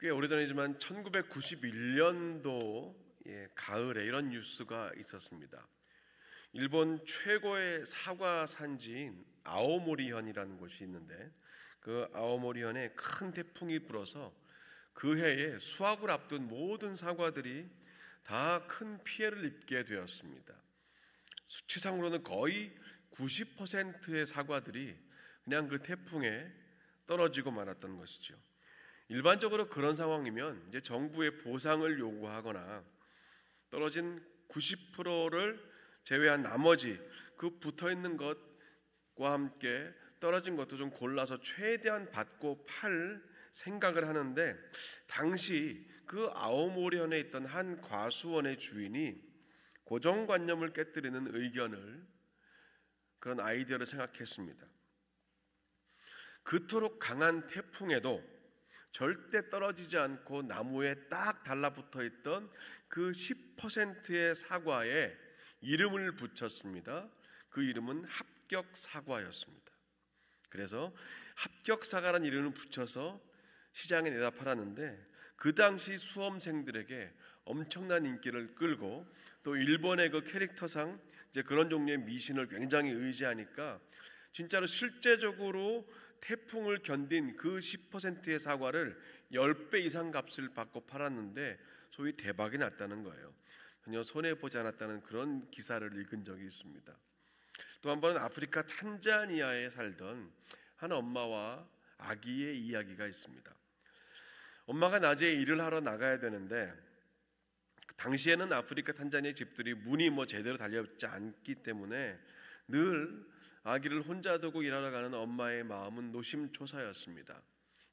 꽤 오래전이지만 1991년도 가을에 이런 뉴스가 있었습니다. 일본 최고의 사과 산지인 아오모리현이라는 곳이 있는데, 그 아오모리현에 큰 태풍이 불어서 그 해에 수확을 앞둔 모든 사과들이 다 큰 피해를 입게 되었습니다. 수치상으로는 거의 90%의 사과들이 그냥 그 태풍에 떨어지고 말았던 것이죠. 일반적으로 그런 상황이면 이제 정부의 보상을 요구하거나 떨어진 90%를 제외한 나머지 그 붙어 있는 것과 함께 떨어진 것도 좀 골라서 최대한 받고 팔 생각을 하는데, 당시 그 아오모리현에 있던 한 과수원의 주인이 고정관념을 깨뜨리는 의견을, 그런 아이디어를 생각했습니다. 그토록 강한 태풍에도 절대 떨어지지 않고 나무에 딱 달라붙어 있던 그 10%의 사과에 이름을 붙였습니다. 그 이름은 합격사과였습니다. 그래서 합격사과라는 이름을 붙여서 시장에 내다 팔았는데, 그 당시 수험생들에게 엄청난 인기를 끌고, 또 일본의 그 캐릭터상 이제 그런 종류의 미신을 굉장히 의지하니까 진짜로 실제적으로 태풍을 견딘 그 10%의 사과를 10배 이상 값을 받고 팔았는데 소위 대박이 났다는 거예요. 전혀 손해보지 않았다는 그런 기사를 읽은 적이 있습니다. 또 한 번은 아프리카 탄자니아에 살던 한 엄마와 아기의 이야기가 있습니다. 엄마가 낮에 일을 하러 나가야 되는데, 당시에는 아프리카 탄자니아 집들이 문이 제대로 달려있지 않기 때문에 늘 아기를 혼자 두고 일하러 가는 엄마의 마음은 노심초사였습니다.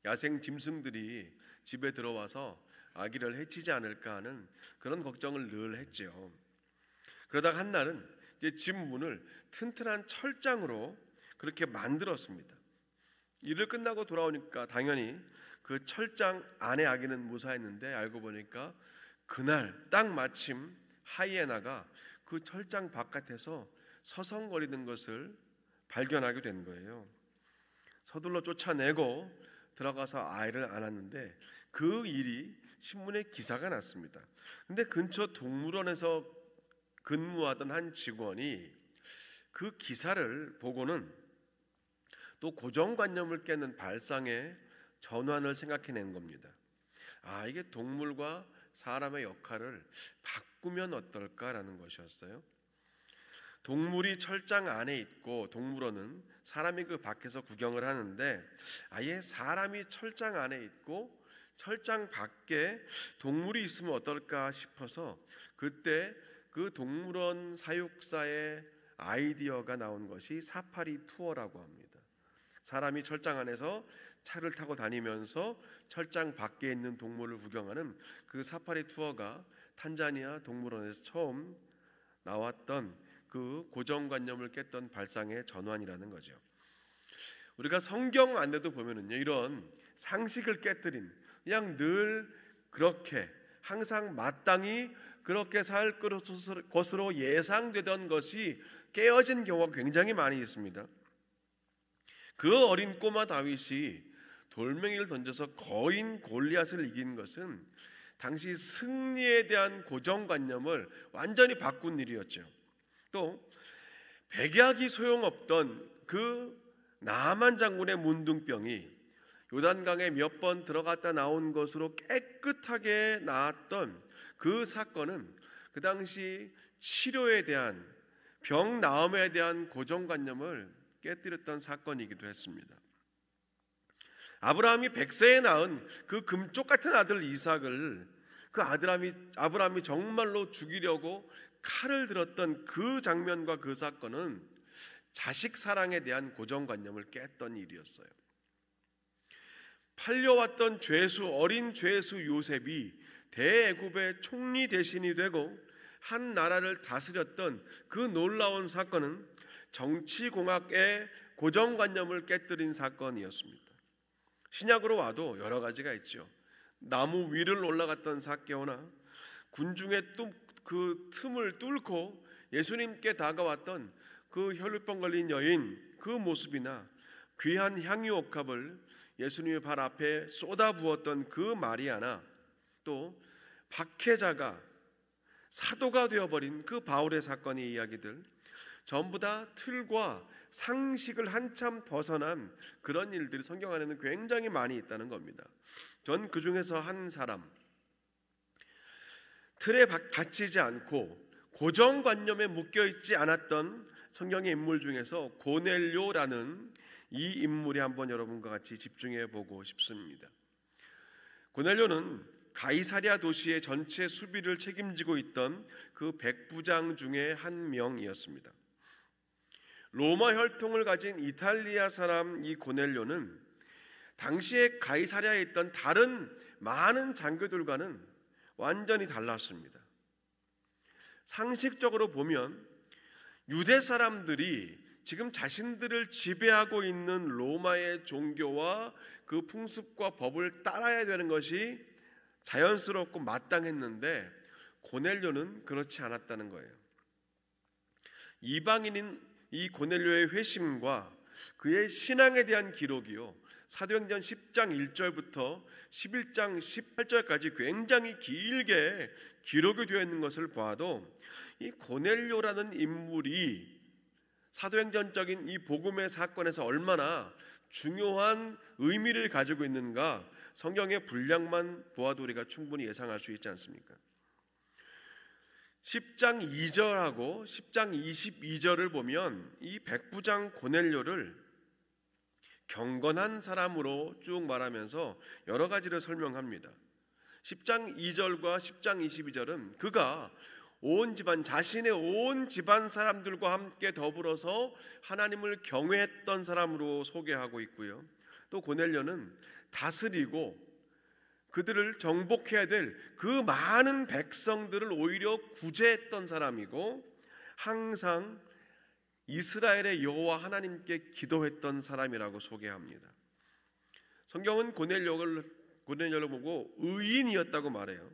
야생 짐승들이 집에 들어와서 아기를 해치지 않을까 하는 그런 걱정을 늘 했죠. 그러다가 한날은 이제 집 문을 튼튼한 철장으로 그렇게 만들었습니다. 일을 끝나고 돌아오니까 당연히 그 철장 안에 아기는 무사했는데, 알고 보니까 그날 딱 마침 하이에나가 그 철장 바깥에서 서성거리는 것을 발견하게 된 거예요. 서둘러 쫓아내고 들어가서 아이를 안았는데 그 일이 신문에 기사가 났습니다. 근데 근처 동물원에서 근무하던 한 직원이 그 기사를 보고는 또 고정관념을 깨는 발상의 전환을 생각해낸 겁니다. 이게 동물과 사람의 역할을 바꾸면 어떨까라는 것이었어요. 동물이 철장 안에 있고 동물원은 사람이 그 밖에서 구경을 하는데, 아예 사람이 철장 안에 있고 철장 밖에 동물이 있으면 어떨까 싶어서 그때 그 동물원 사육사의 아이디어가 나온 것이 사파리 투어라고 합니다. 사람이 철장 안에서 차를 타고 다니면서 철장 밖에 있는 동물을 구경하는 그 사파리 투어가 탄자니아 동물원에서 처음 나왔던 그 고정관념을 깼던 발상의 전환이라는 거죠. 우리가 성경 안에도 보면은요, 이런 상식을 깨뜨린, 그냥 늘 그렇게 항상 마땅히 그렇게 살 것으로 예상되던 것이 깨어진 경우가 굉장히 많이 있습니다. 그 어린 꼬마 다윗이 돌멩이를 던져서 거인 골리앗을 이긴 것은 당시 승리에 대한 고정관념을 완전히 바꾼 일이었죠. 또 백약이 소용없던 그 나아만 장군의 문둥병이 요단강에 몇 번 들어갔다 나온 것으로 깨끗하게 나았던 그 사건은 그 당시 치료에 대한, 병 나음에 대한 고정관념을 깨뜨렸던 사건이기도 했습니다. 아브라함이 100세에 낳은 그 금쪽 같은 아들 이삭을 그 아브라함이 정말로 죽이려고 칼을 들었던 그 장면과 그 사건은 자식 사랑에 대한 고정관념을 깼던 일이었어요. 팔려왔던 어린 죄수 요셉이 대애굽의 총리 대신이 되고 한 나라를 다스렸던 그 놀라운 사건은 정치공학의 고정관념을 깨뜨린 사건이었습니다. 신약으로 와도 여러 가지가 있죠. 나무 위를 올라갔던 삭개오나 군중의 그 틈을 뚫고 예수님께 다가왔던 그 혈루병 걸린 여인 그 모습이나 귀한 향유옥합을 예수님의 발 앞에 쏟아부었던 그 마리아나 또 박해자가 사도가 되어버린 그 바울의 사건의 이야기들, 전부 다 틀과 상식을 한참 벗어난 그런 일들이 성경 안에는 굉장히 많이 있다는 겁니다. 전 그 중에서 한 사람, 틀에 갇히지 않고 고정관념에 묶여있지 않았던 성경의 인물 중에서 고넬료라는 이 인물이 한번 여러분과 같이 집중해 보고 싶습니다. 고넬료는 가이사랴 도시의 전체 수비를 책임지고 있던 그 백부장 중에 한 명이었습니다. 로마 혈통을 가진 이탈리아 사람 이 고넬료는 당시에 가이사랴에 있던 다른 많은 장교들과는 완전히 달랐습니다. 상식적으로 보면 유대 사람들이 지금 자신들을 지배하고 있는 로마의 종교와 그 풍습과 법을 따라야 되는 것이 자연스럽고 마땅했는데 고넬료는 그렇지 않았다는 거예요. 이방인인 이 고넬료의 회심과 그의 신앙에 대한 기록이요, 사도행전 10장 1절부터 11장 18절까지 굉장히 길게 기록이 되어 있는 것을 봐도 이 고넬료라는 인물이 사도행전적인 이 복음의 사건에서 얼마나 중요한 의미를 가지고 있는가 성경의 분량만 보아도 우리가 충분히 예상할 수 있지 않습니까? 10장 2절하고 10장 22절을 보면 이 백부장 고넬료를 경건한 사람으로 쭉 말하면서 여러 가지를 설명합니다. 10장 2절과 10장 22절은 그가 온 집안, 자신의 온 집안 사람들과 함께 더불어서 하나님을 경외했던 사람으로 소개하고 있고요. 또 고넬료는 다스리고 그들을 정복해야 될 그 많은 백성들을 오히려 구제했던 사람이고 항상 이스라엘의 여호와 하나님께 기도했던 사람이라고 소개합니다. 성경은 고넬료를 보고 의인이었다고 말해요.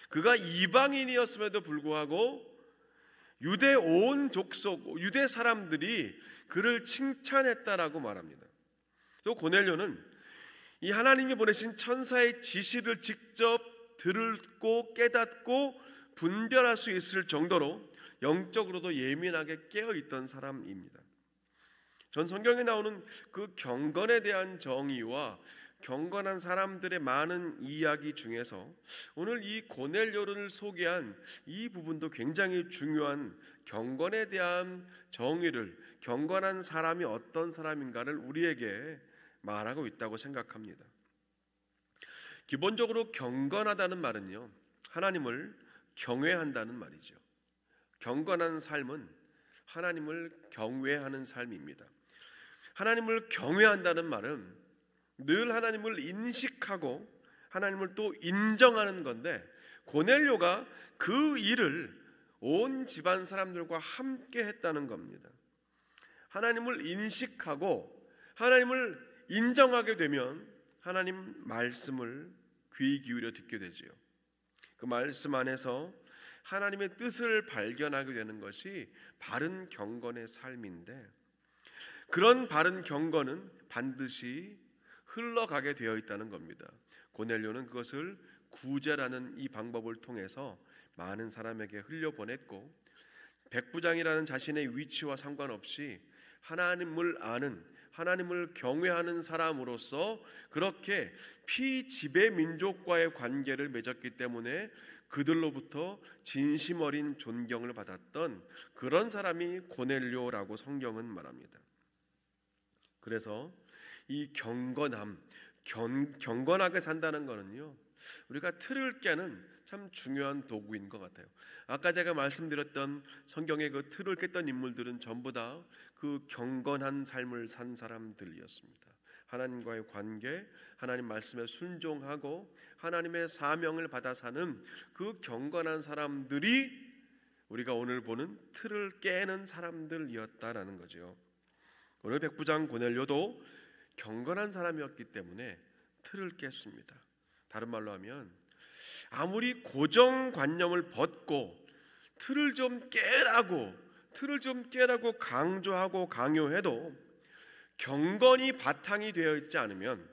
그가 이방인이었음에도 불구하고 유대 온 족속, 유대 사람들이 그를 칭찬했다라고 말합니다. 또 고넬료는 이 하나님이 보내신 천사의 지시를 직접 듣고 깨닫고 분별할 수 있을 정도로 영적으로도 예민하게 깨어있던 사람입니다. 전 성경에 나오는 그 경건에 대한 정의와 경건한 사람들의 많은 이야기 중에서 오늘 이 고넬료를 소개한 이 부분도 굉장히 중요한 경건에 대한 정의를, 경건한 사람이 어떤 사람인가를 우리에게 말하고 있다고 생각합니다. 기본적으로 경건하다는 말은요, 하나님을 경외한다는 말이죠. 경건한 삶은 하나님을 경외하는 삶입니다. 하나님을 경외한다는 말은 늘 하나님을 인식하고 하나님을 또 인정하는 건데, 고넬료가 그 일을 온 집안 사람들과 함께 했다는 겁니다. 하나님을 인식하고 하나님을 인정하게 되면 하나님 말씀을 귀 기울여 듣게 되지요. 그 말씀 안에서 하나님의 뜻을 발견하게 되는 것이 바른 경건의 삶인데, 그런 바른 경건은 반드시 흘러가게 되어 있다는 겁니다. 고넬료는 그것을 구제라는 이 방법을 통해서 많은 사람에게 흘려보냈고, 백부장이라는 자신의 위치와 상관없이 하나님을 아는, 하나님을 경외하는 사람으로서 그렇게 피지배 민족과의 관계를 맺었기 때문에 그들로부터 진심 어린 존경을 받았던 그런 사람이 고넬료라고 성경은 말합니다. 그래서 이 경건함, 경건하게 산다는 것은요, 우리가 틀을 깨는 참 중요한 도구인 것 같아요. 아까 제가 말씀드렸던 성경의 그 틀을 깼던 인물들은 전부 다 그 경건한 삶을 산 사람들이었습니다. 하나님과의 관계, 하나님 말씀에 순종하고 하나님의 사명을 받아 사는 그 경건한 사람들이 우리가 오늘 보는 틀을 깨는 사람들이었다라는 거죠. 오늘 백부장 고넬료도 경건한 사람이었기 때문에 틀을 깼습니다. 다른 말로 하면 아무리 고정관념을 벗고 틀을 좀 깨라고 강조하고 강요해도 경건이 바탕이 되어 있지 않으면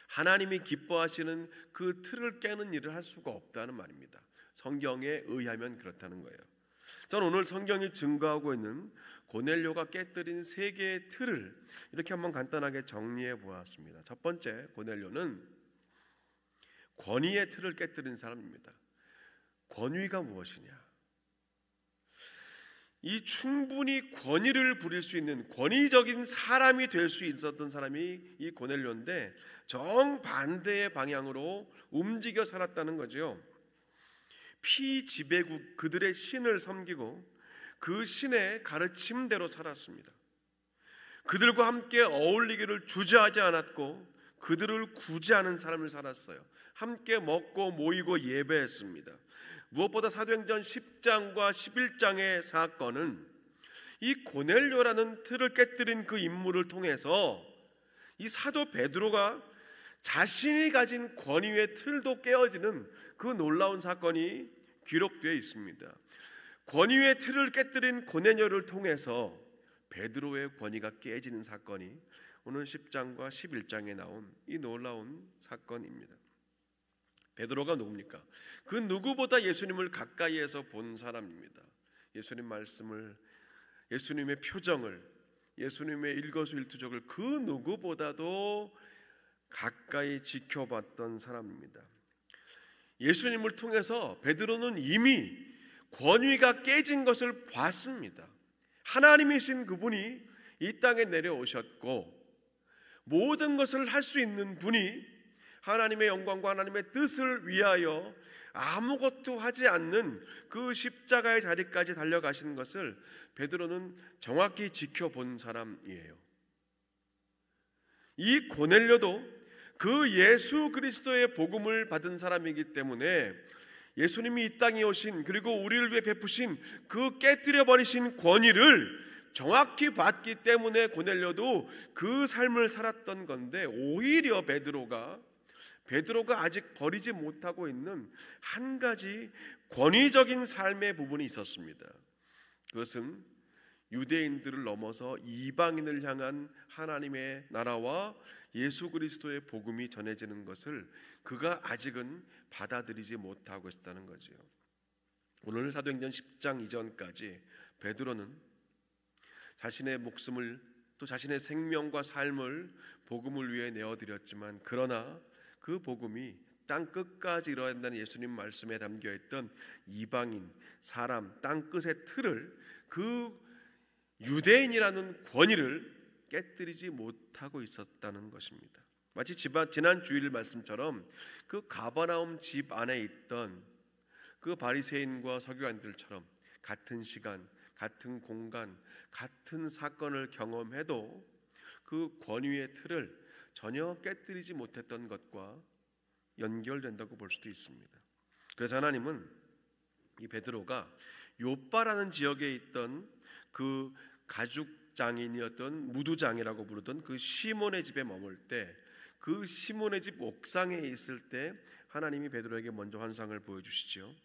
하나님이 기뻐하시는 그 틀을 깨는 일을 할 수가 없다는 말입니다. 성경에 의하면 그렇다는 거예요. 저는 오늘 성경이 증거하고 있는 고넬료가 깨뜨린 세 개의 틀을 이렇게 한번 간단하게 정리해 보았습니다. 첫 번째, 고넬료는 권위의 틀을 깨뜨린 사람입니다. 권위가 무엇이냐? 이 충분히 권위를 부릴 수 있는 권위적인 사람이 될 수 있었던 사람이 이 고넬료인데 정반대의 방향으로 움직여 살았다는 거죠. 피지배국 그들의 신을 섬기고 그 신의 가르침대로 살았습니다. 그들과 함께 어울리기를 주저하지 않았고 그들을 구제하는 삶을 살았어요. 함께 먹고 모이고 예배했습니다. 무엇보다 사도행전 10장과 11장의 사건은 이 고넬료라는 틀을 깨뜨린 그 인물을 통해서 이 사도 베드로가 자신이 가진 권위의 틀도 깨어지는 그 놀라운 사건이 기록되어 있습니다. 권위의 틀을 깨뜨린 고넬료를 통해서 베드로의 권위가 깨지는 사건이 오늘 10장과 11장에 나온 이 놀라운 사건입니다. 베드로가 누굽니까? 그 누구보다 예수님을 가까이에서 본 사람입니다. 예수님 말씀을, 예수님의 표정을, 예수님의 일거수일투족을 그 누구보다도 가까이 지켜봤던 사람입니다. 예수님을 통해서 베드로는 이미 권위가 깨진 것을 봤습니다. 하나님이신 그분이 이 땅에 내려오셨고 모든 것을 할 수 있는 분이 하나님의 영광과 하나님의 뜻을 위하여 아무것도 하지 않는 그 십자가의 자리까지 달려가시는 것을 베드로는 정확히 지켜본 사람이에요. 이 고넬료도 그 예수 그리스도의 복음을 받은 사람이기 때문에 예수님이 이 땅에 오신 그리고 우리를 위해 베푸신 그 깨뜨려 버리신 권위를 정확히 봤기 때문에 고넬료도 그 삶을 살았던 건데 오히려 베드로가 아직 버리지 못하고 있는 한 가지 권위적인 삶의 부분이 있었습니다. 그것은 유대인들을 넘어서 이방인을 향한 하나님의 나라와 예수 그리스도의 복음이 전해지는 것을 그가 아직은 받아들이지 못하고 있었다는 거죠. 오늘 사도행전 10장 이전까지 베드로는 자신의 목숨을 또 자신의 생명과 삶을 복음을 위해 내어드렸지만 그러나 그 복음이 땅 끝까지 이뤄야 한다는 예수님 말씀에 담겨있던 이방인, 사람, 땅 끝의 틀을 그 유대인이라는 권위를 깨뜨리지 못하고 있었다는 것입니다. 마치 지난 주일 말씀처럼 그 가버나움 집 안에 있던 그 바리새인과 서기관들처럼 같은 시간, 같은 공간, 같은 사건을 경험해도 그 권위의 틀을 전혀 깨뜨리지 못했던 것과 연결된다고 볼 수도 있습니다. 그래서 하나님은 이 베드로가 요빠라는 지역에 있던 그 가죽 장인이었던 무두장이라고 부르던 그 시몬의 집에 머물 때 그 시몬의 집 옥상에 있을 때 하나님이 베드로에게 먼저 환상을 보여주시죠.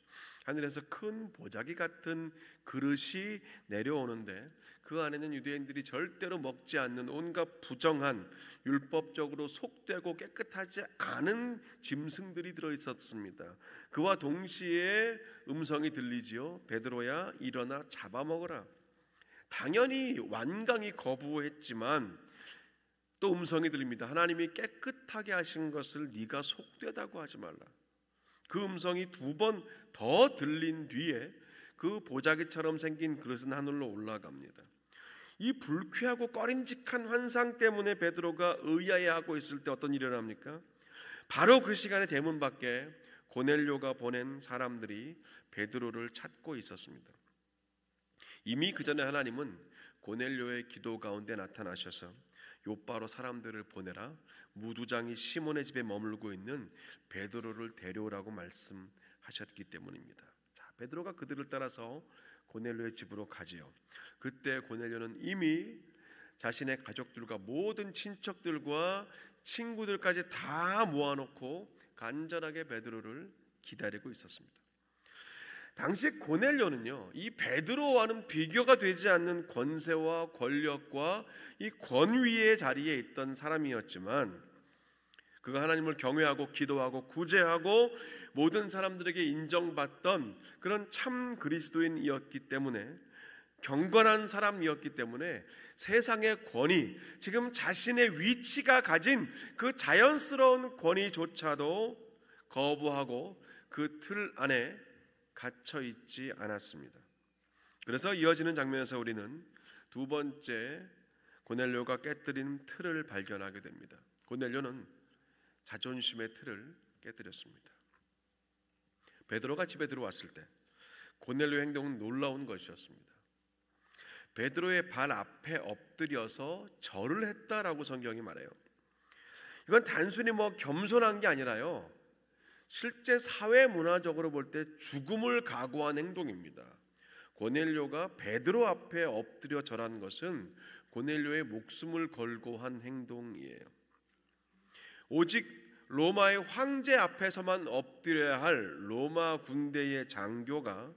하늘에서 큰 보자기 같은 그릇이 내려오는데 그 안에는 유대인들이 절대로 먹지 않는 온갖 부정한 율법적으로 속되고 깨끗하지 않은 짐승들이 들어있었습니다. 그와 동시에 음성이 들리지요. 베드로야 일어나 잡아먹어라. 당연히 완강히 거부했지만 또 음성이 들립니다. 하나님이 깨끗하게 하신 것을 네가 속되다고 하지 말라. 그 음성이 2번 더 들린 뒤에 그 보자기처럼 생긴 그릇은 하늘로 올라갑니다. 이 불쾌하고 꺼림직한 환상 때문에 베드로가 의아해하고 있을 때 어떤 일이 일어납니까? 바로 그 시간에 대문 밖에 고넬료가 보낸 사람들이 베드로를 찾고 있었습니다. 이미 그 전에 하나님은 고넬료의 기도 가운데 나타나셔서 요빠로 사람들을 보내라, 무두장이 시몬의 집에 머물고 있는 베드로를 데려오라고 말씀하셨기 때문입니다. 자, 베드로가 그들을 따라서 고넬료의 집으로 가지요. 그때 고넬료는 이미 자신의 가족들과 모든 친척들과 친구들까지 다 모아놓고 간절하게 베드로를 기다리고 있었습니다. 당시 고넬료는요, 이 베드로와는 비교가 되지 않는 권세와 권력과 이 권위의 자리에 있던 사람이었지만, 그가 하나님을 경외하고 기도하고 구제하고 모든 사람들에게 인정받던 그런 참 그리스도인이었기 때문에, 경건한 사람이었기 때문에 세상의 권위, 지금 자신의 위치가 가진 그 자연스러운 권위조차도 거부하고 그 틀 안에 갇혀 있지 않았습니다. 그래서 이어지는 장면에서 우리는 두 번째 고넬료가 깨뜨린 틀을 발견하게 됩니다. 고넬료는 자존심의 틀을 깨뜨렸습니다. 베드로가 집에 들어왔을 때 고넬료의 행동은 놀라운 것이었습니다. 베드로의 발 앞에 엎드려서 절을 했다라고 성경이 말해요. 이건 단순히 겸손한 게 아니라요, 실제 사회 문화적으로 볼 때 죽음을 각오한 행동입니다. 고넬료가 베드로 앞에 엎드려 절한 것은 고넬료의 목숨을 걸고 한 행동이에요. 오직 로마의 황제 앞에서만 엎드려야 할 로마 군대의 장교가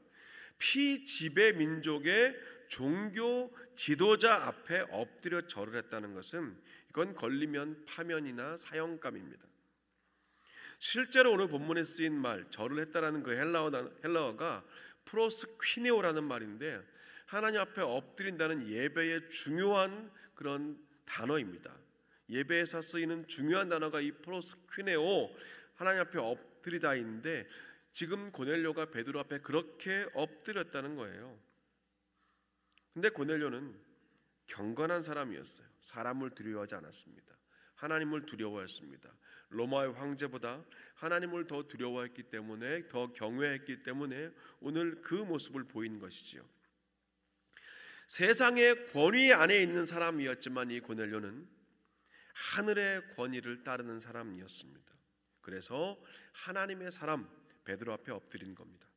피지배 민족의 종교 지도자 앞에 엎드려 절을 했다는 것은, 이건 걸리면 파면이나 사형감입니다. 실제로 오늘 본문에 쓰인 말, 절을 했다라는 그 헬라어가 프로스퀴네오라는 말인데, 하나님 앞에 엎드린다는 예배의 중요한 그런 단어입니다. 예배에서 쓰이는 중요한 단어가 이 프로스퀴네오, 하나님 앞에 엎드리다인데, 지금 고넬료가 베드로 앞에 그렇게 엎드렸다는 거예요. 근데 고넬료는 경건한 사람이었어요. 사람을 두려워하지 않았습니다. 하나님을 두려워했습니다. 로마의 황제보다 하나님을 더 두려워했기 때문에, 더 경외했기 때문에 오늘 그 모습을 보인 것이지요. 세상의 권위 안에 있는 사람이었지만 이 고넬료는 하늘의 권위를 따르는 사람이었습니다. 그래서 하나님의 사람 베드로 앞에 엎드린 겁니다.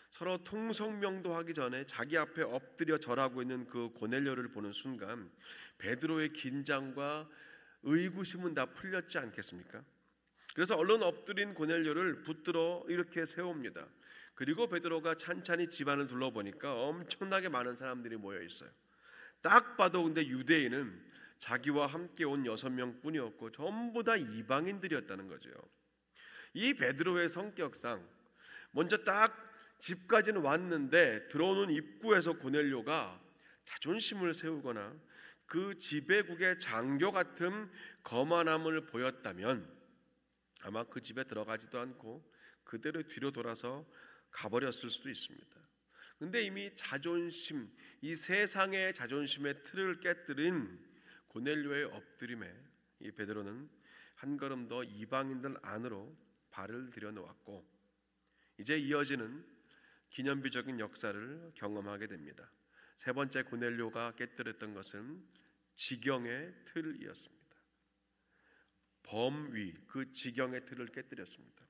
서로 통성명도 하기 전에 자기 앞에 엎드려 절하고 있는 그 고넬료를 보는 순간 베드로의 긴장과 의구심은 다 풀렸지 않겠습니까? 그래서 얼른 엎드린 고넬료를 붙들어 이렇게 세웁니다. 그리고 베드로가 찬찬히 집안을 둘러보니까 엄청나게 많은 사람들이 모여 있어요. 딱 봐도 근데 유대인은 자기와 함께 온 6명 뿐이었고 전부 다 이방인들이었다는 거죠. 이 베드로의 성격상 먼저 딱 집까지는 왔는데 들어오는 입구에서 고넬료가 자존심을 세우거나 그 지배국의 장교 같은 거만함을 보였다면 아마 그 집에 들어가지도 않고 그대로 뒤로 돌아서 가버렸을 수도 있습니다. 근데 이미 자존심, 이 세상의 자존심의 틀을 깨뜨린 고넬료의 엎드림에 이 베드로는 한 걸음 더 이방인들 안으로 발을 들여놓았고, 이제 이어지는 기념비적인 역사를 경험하게 됩니다. 세 번째 고넬료가 깨뜨렸던 것은 지경의 틀이었습니다. 범위, 그 지경의 틀을 깨뜨렸습니다.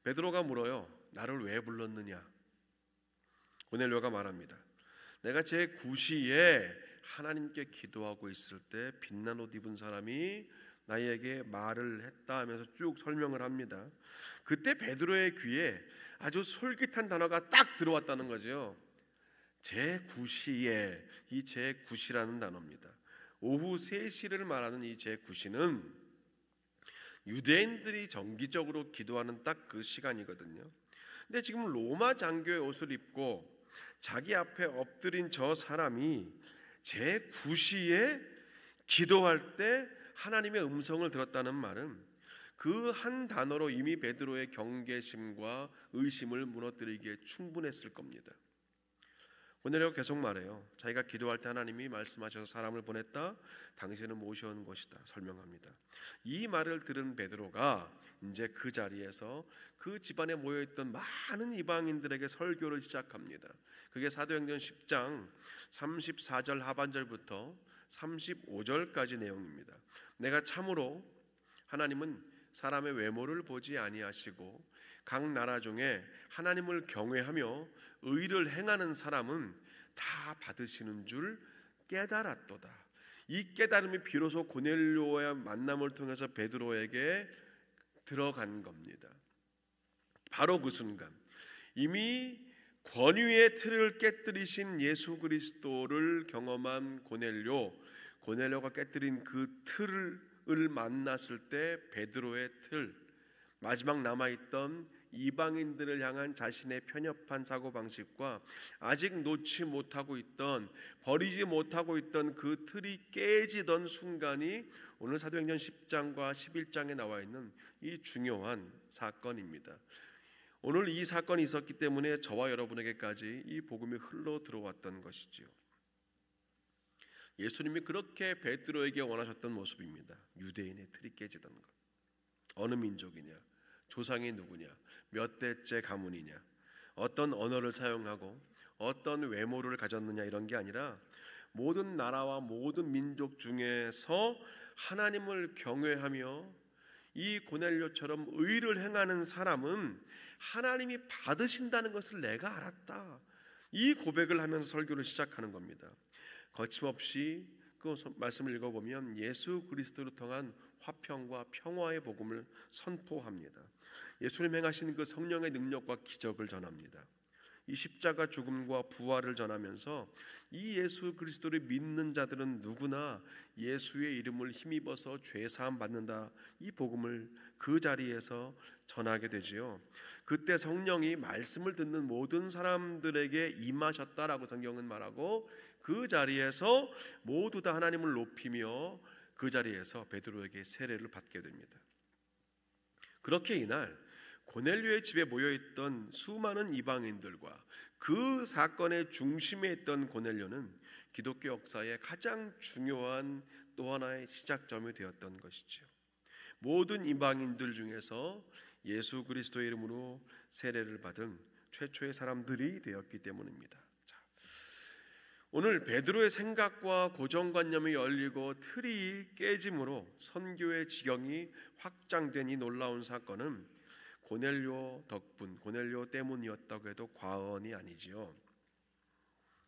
베드로가 물어요. 나를 왜 불렀느냐? 고넬료가 말합니다. 내가 제 구시에 하나님께 기도하고 있을 때 빛난 옷 입은 사람이 나에게 말을 했다 하면서 쭉 설명을 합니다. 그때 베드로의 귀에 아주 솔깃한 단어가 딱 들어왔다는 거죠. 제 구시에, 이 제 구시라는 단어입니다. 오후 3시를 말하는 이 제 구시는 유대인들이 정기적으로 기도하는 딱 그 시간이거든요. 근데 지금 로마 장교의 옷을 입고 자기 앞에 엎드린 저 사람이 제 구시에 기도할 때 하나님의 음성을 들었다는 말은 그 한 단어로 이미 베드로의 경계심과 의심을 무너뜨리기에 충분했을 겁니다. 고넬료가 계속 말해요. 자기가 기도할 때 하나님이 말씀하셔서 사람을 보냈다. 당신은 모셔온 것이다. 설명합니다. 이 말을 들은 베드로가 이제 그 자리에서 그 집안에 모여있던 많은 이방인들에게 설교를 시작합니다. 그게 사도행전 10장 34절 하반절부터 35절까지 내용입니다. 내가 참으로 하나님은 사람의 외모를 보지 아니하시고 각 나라 중에 하나님을 경외하며 의를 행하는 사람은 다 받으시는 줄 깨달았도다. 이 깨달음이 비로소 고넬료와의 만남을 통해서 베드로에게 들어간 겁니다. 바로 그 순간 이미 권위의 틀을 깨뜨리신 예수 그리스도를 경험한 고넬료가 깨뜨린 그 틀을 만났을 때 베드로의 틀, 마지막 남아있던 이방인들을 향한 자신의 편협한 사고방식과 아직 놓지 못하고 있던, 버리지 못하고 있던 그 틀이 깨지던 순간이 오늘 사도행전 10장과 11장에 나와 있는 이 중요한 사건입니다. 오늘 이 사건이 있었기 때문에 저와 여러분에게까지 이 복음이 흘러 들어왔던 것이지요. 예수님이 그렇게 베드로에게 원하셨던 모습입니다. 유대인의 틀이 깨지던 것. 어느 민족이냐, 조상이 누구냐, 몇 대째 가문이냐, 어떤 언어를 사용하고 어떤 외모를 가졌느냐, 이런 게 아니라 모든 나라와 모든 민족 중에서 하나님을 경외하며 이 고넬료처럼 의를 행하는 사람은 하나님이 받으신다는 것을 내가 알았다. 이 고백을 하면서 설교를 시작하는 겁니다. 거침없이 그 말씀을 읽어보면 예수 그리스도를 통한 화평과 평화의 복음을 선포합니다. 예수님 행하신 그 성령의 능력과 기적을 전합니다. 이 십자가 죽음과 부활을 전하면서 이 예수 그리스도를 믿는 자들은 누구나 예수의 이름을 힘입어서 죄 사함 받는다, 이 복음을 그 자리에서 전하게 되지요. 그때 성령이 말씀을 듣는 모든 사람들에게 임하셨다라고 성경은 말하고, 그 자리에서 모두 다 하나님을 높이며 그 자리에서 베드로에게 세례를 받게 됩니다. 그렇게 이날 고넬료의 집에 모여있던 수많은 이방인들과 그 사건의 중심에 있던 고넬료는 기독교 역사의 가장 중요한 또 하나의 시작점이 되었던 것이죠. 모든 이방인들 중에서 예수 그리스도의 이름으로 세례를 받은 최초의 사람들이 되었기 때문입니다. 오늘 베드로의 생각과 고정관념이 열리고 틀이 깨짐으로 선교의 지경이 확장된 이 놀라운 사건은 고넬료 덕분, 고넬료 때문이었다고 해도 과언이 아니지요.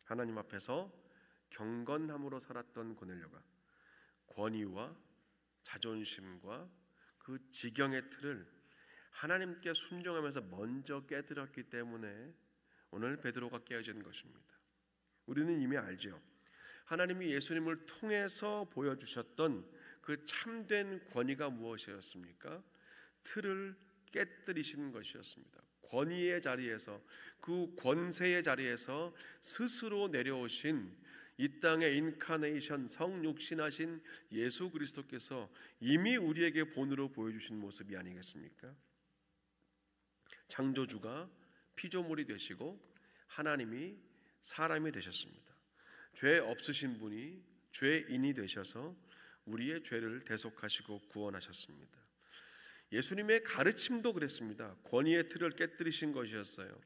하나님 앞에서 경건함으로 살았던 고넬료가 권위와 자존심과 그 지경의 틀을 하나님께 순종하면서 먼저 깨뜨렸기 때문에 오늘 베드로가 깨어진 것입니다. 우리는 이미 알죠. 하나님이 예수님을 통해서 보여주셨던 그 참된 권위가 무엇이었습니까? 틀을 깨뜨리신 것이었습니다. 권위의 자리에서, 그 권세의 자리에서 스스로 내려오신 이 땅의 인카네이션, 성육신하신 예수 그리스도께서 이미 우리에게 본으로 보여주신 모습이 아니겠습니까? 창조주가 피조물이 되시고 하나님이 사람이 되셨습니다. 죄 없으신 분이 죄인이 되셔서 우리의 죄를 대속하시고 구원하셨습니다. 예수님의 가르침도 그랬습니다. 권위의 틀을 깨뜨리신 것이었어요.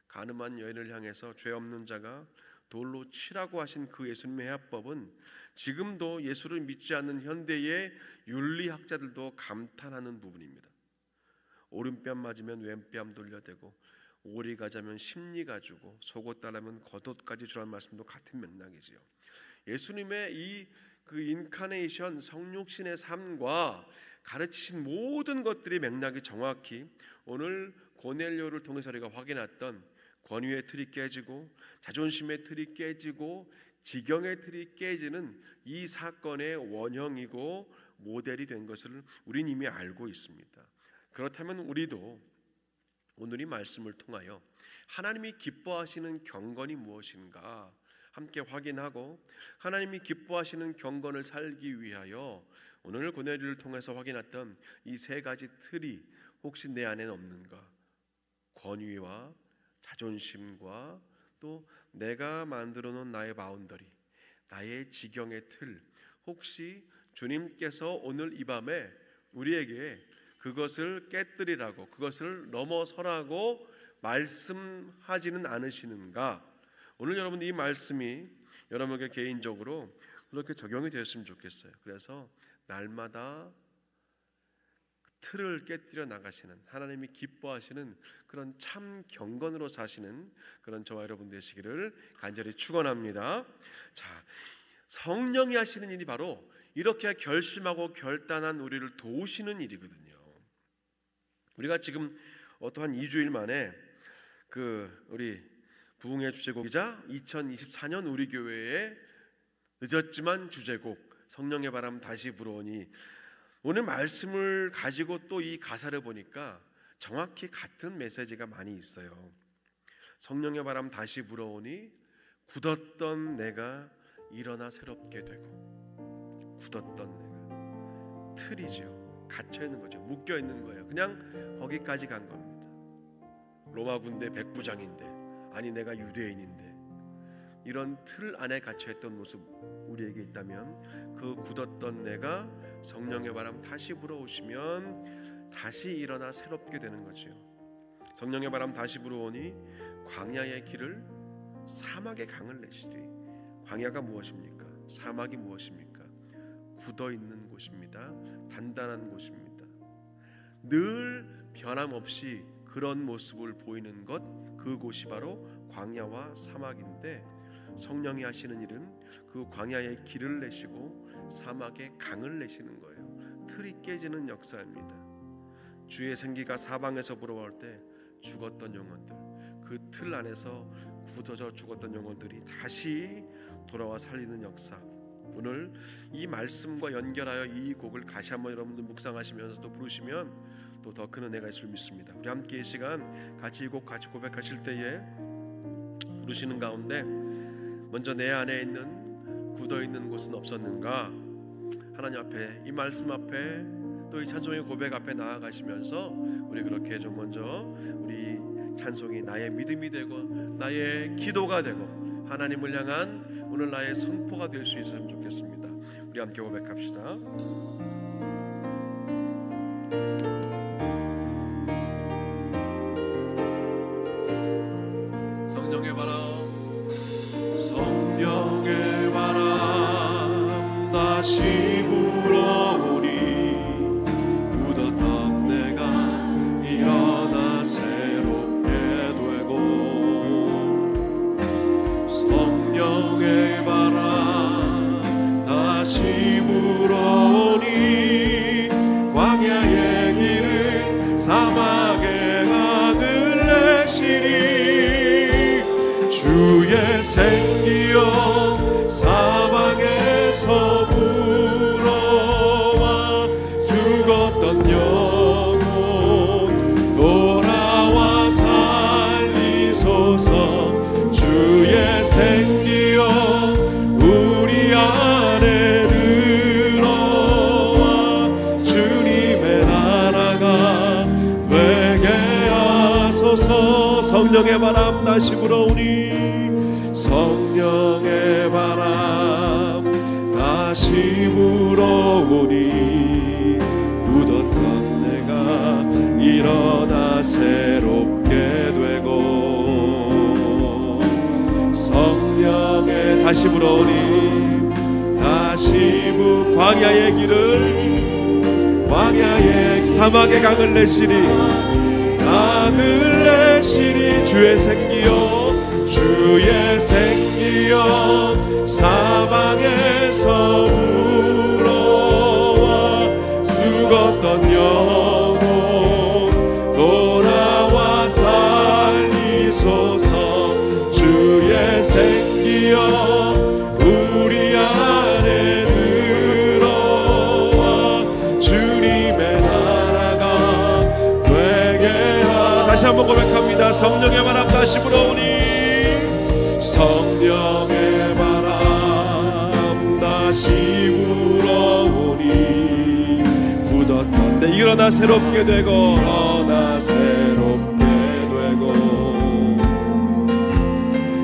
가늠한 여인을 향해서 죄 없는 자가 돌로 치라고 하신 그 예수님의 해법은 지금도 예수를 믿지 않는 현대의 윤리학자들도 감탄하는 부분입니다. 오른뺨 맞으면 왼뺨 돌려대고 오리 가자면 십리 가주고 속옷 달라면 겉옷까지 주라는 말씀도 같은 맥락이지요. 예수님의 그 인카네이션 성육신의 삶과 가르치신 모든 것들의 맥락이 정확히 오늘 고넬료를 통해서 우리가 확인했던 권위의 틀이 깨지고 자존심의 틀이 깨지고 지경의 틀이 깨지는 이 사건의 원형이고 모델이 된 것을 우리는 이미 알고 있습니다. 그렇다면 우리도 오늘 이 말씀을 통하여 하나님이 기뻐하시는 경건이 무엇인가 함께 확인하고 하나님이 기뻐하시는 경건을 살기 위하여 오늘 고넬료를 통해서 확인했던 이 세 가지 틀이 혹시 내 안에는 없는가? 권위와 자존심과 또 내가 만들어 놓은 나의 바운더리, 나의 지경의 틀, 혹시 주님께서 오늘 이 밤에 우리에게 그것을 깨뜨리라고, 그것을 넘어서라고 말씀하지는 않으시는가? 오늘 여러분 이 말씀이 여러분에게 개인적으로 그렇게 적용이 되었으면 좋겠어요. 그래서 날마다 틀을 깨뜨려 나가시는, 하나님이 기뻐하시는 그런 참 경건으로 사시는 그런 저와 여러분 되시기를 간절히 축원합니다. 자, 성령이 하시는 일이 바로 이렇게 결심하고 결단한 우리를 도우시는 일이거든요. 우리가 지금 어떠한 2주일 만에 우리 부흥의 주제곡이자 2024년 우리 교회의 늦었지만 주제곡 성령의 바람 다시 불어오니, 오늘 말씀을 가지고 또 이 가사를 보니까 정확히 같은 메시지가 많이 있어요. 성령의 바람 다시 불어오니 굳었던 내가 일어나 새롭게 되고, 굳었던 내가 틀이죠. 갇혀 있는 거죠. 묶여 있는 거예요. 그냥 거기까지 간 겁니다. 로마 군대 백부장인데, 아니 내가 유대인인데, 이런 틀 안에 갇혀있던 모습 우리에게 있다면, 그 굳었던 내가 성령의 바람 다시 불어오시면 다시 일어나 새롭게 되는 거죠. 성령의 바람 다시 불어오니 광야의 길을 사막의 강을 내시리. 광야가 무엇입니까? 사막이 무엇입니까? 굳어있는 곳입니다. 단단한 곳입니다. 늘 변함없이 그런 모습을 보이는 것, 그곳이 바로 광야와 사막인데, 성령이 하시는 일은 그 광야의 길을 내시고 사막의 강을 내시는 거예요. 틀이 깨지는 역사입니다. 주의 생기가 사방에서 불어올 때 죽었던 영혼들, 그 틀 안에서 굳어져 죽었던 영혼들이 다시 돌아와 살리는 역사. 오늘 이 말씀과 연결하여 이 곡을 다시 한번 여러분들 묵상하시면서 또 부르시면 또 더 큰 은혜가 있을 줄 믿습니다. 우리 함께 이 시간 같이 이 곡 같이 고백하실 때에 부르시는 가운데, 먼저 내 안에 있는 굳어있는 곳은 없었는가, 하나님 앞에, 이 말씀 앞에, 또 이 찬송의 고백 앞에 나아가시면서 우리 그렇게 좀 먼저 우리 찬송이 나의 믿음이 되고 나의 기도가 되고 하나님을 향한 오늘 나의 선포가 될 수 있으면 좋겠습니다. 우리 함께 고백합시다. 성령의 바람, 성령의 바람 다시 불어오니 굳었던 내가 일어나 새롭게 되고, 성령의 바람 다시 불어오니 광야의 길을 사막의 강을 내시니, 주의 생기여 사방에서 불어와 죽었던 영혼 돌아와 살리소서. 주의 생기여 우리 안에 들어와 주님의 나라가 되게 하소서. 성령의 바람 다시 불어오니, 성령의 바람 다시 불어오니 굳었던 내가 일어나 새롭게 되고, 성령의 다시 불어오니 다시 광야의 길을, 광야의 사막의 강을 내시니, 강을 내시니, 주의 생기여 주의 생기여 사방에서 불어와 죽었던 영혼 돌아와 살리소서. 주의 생기여 우리 안에 들어와 주님의 나라가 되게 하소서. 다시 한번 고백합니다. 성령의 바람 다시 불어오니, 성령의 바람 다시 불어오니 굳었던 내 일어나 새롭게 되고, 일어나 새롭게 되고,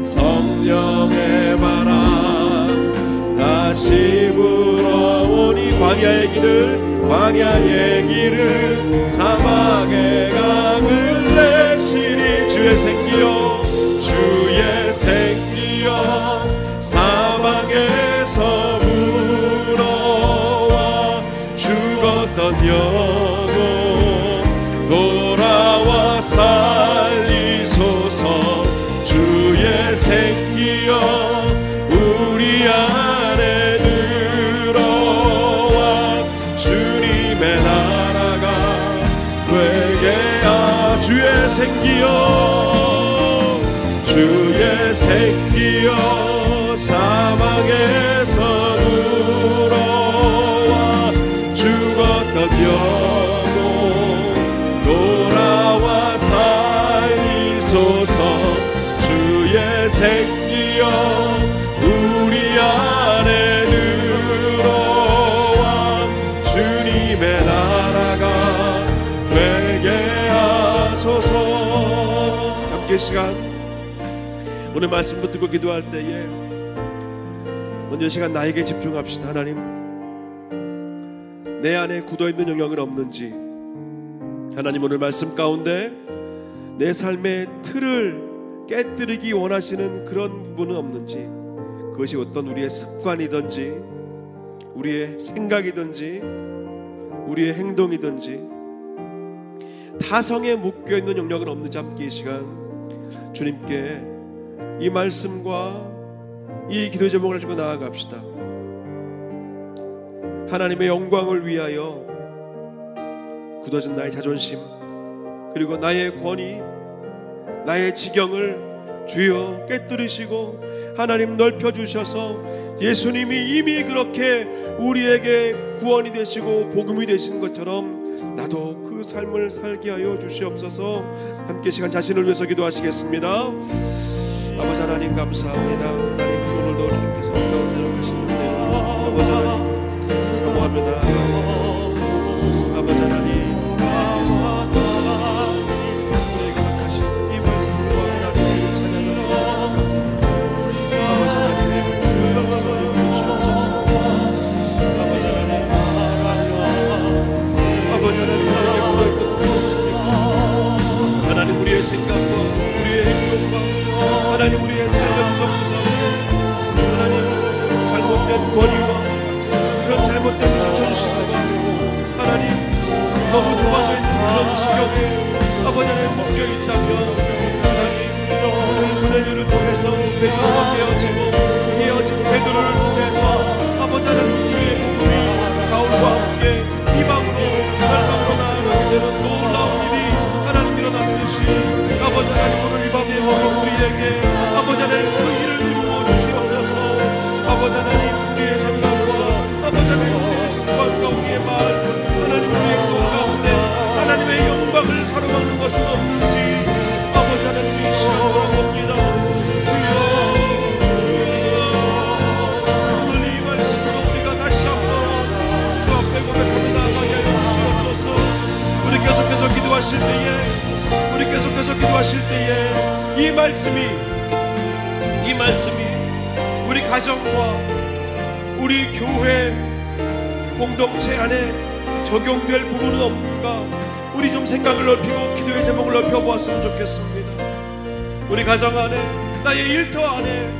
성령의 바람 다시 불어오니 광야의 길을 사막의 강을 내시니, 주의 생기여 주의 생기여 사방에서 불어와 죽었던 영혼 돌아와 살리소서. 주의 생기여 우리 안에 들어와 주님의 나라가 되게 하소서. 주의 생기여 주의 새끼여 사망에서 물어와 죽었던 영혼 돌아와 살리소서. 주의 새끼여 우리 안에 들어와 주님의 나라가 되게 하소서. 함께 시간 오늘 말씀 붙들고 기도할 때에 먼저 시간 나에게 집중합시다. 하나님, 내 안에 굳어있는 영역은 없는지, 하나님 오늘 말씀 가운데 내 삶의 틀을 깨뜨리기 원하시는 그런 부분은 없는지, 그것이 어떤 우리의 습관이든지 우리의 생각이든지 우리의 행동이든지 타성에 묶여있는 영역은 없는지 함께 이 시간 주님께 이 말씀과 이 기도 제목을 가지고 나아갑시다. 하나님의 영광을 위하여 굳어진 나의 자존심 그리고 나의 권위, 나의 지경을 주여 깨뜨리시고 하나님 넓혀주셔서 예수님이 이미 그렇게 우리에게 구원이 되시고 복음이 되신 것처럼 나도 그 삶을 살게 하여 주시옵소서. 함께 시간 자신을 위해서 기도하시겠습니다. 아버지 하나님 감사합니다. 하나님 오늘도 주께서 가운데 하시는데 아버지 하나님 사모합니다. 아버지 하나님 주께서 우리에게 하신 이 말씀과 하나님의 찬양을 아버지 하나님 주의 역사를 주시옵소서. 아버지 하나님 아버지 하나님 나에게 구별했던 것 없습니까? 하나님 우리의 생각과 우리의 행동과 하나님 우리의 삶의 구석구석에 하나님 잘못된 권위와 그런 잘못된 자존심과 하나님 너무 좁아져 있는 그런 지경에 아버지 하나님 묶여 있다면 하나님 오늘 은혜를 통해서 베드로가 깨어진 베드로를 통해서 아버지 하나님 주의 복음이 바울과 함께 이방으로 열방으로 나아가게 되는 놀라운 일이 하나님 일어나듯이 아버지 하나님 오늘 이 밤에 우리에게 아버지 하나님 그 일을 이루어 주시옵소서. 아버지 하나님 우리의 생각과 아버지 하나님 우리의 습관과 우리의 말 하나님 우리의 행동 가운데 하나님의 영광을 가로막는 것은 없는지 아버지 하나님 이 시간 돌아봅니다. 주여 오늘 이 말씀으로 우리가 다시 한번 주 앞에 고백하며 나아가게 하여 주시옵소서. 우리 계속해서 기도하실 때에 이 말씀이 우리 가정과 우리 교회 공동체 안에 적용될 부분은 없는가? 우리 좀 생각을 넓히고 기도의 제목을 넓혀보았으면 좋겠습니다. 우리 가정 안에, 나의 일터 안에,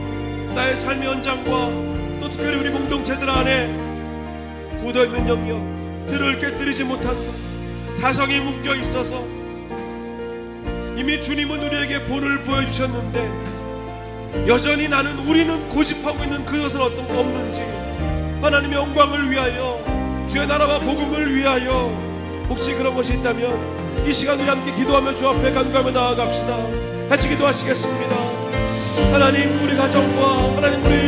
나의 삶의 현장과 또 특별히 우리 공동체들 안에 굳어있는 영역, 들을 깨뜨리지 못한 것, 타성이 묶여 있어서 이미 주님은 우리에게 본을 보여주셨는데 여전히 우리는 고집하고 있는 그것은 없는지 하나님의 영광을 위하여 주의 나라와 복음을 위하여 혹시 그런 것이 있다면 이 시간 우리 함께 기도하며 주 앞에 간구하며 나아갑시다. 같이 기도하시겠습니다. 하나님 우리 가정과 하나님 우리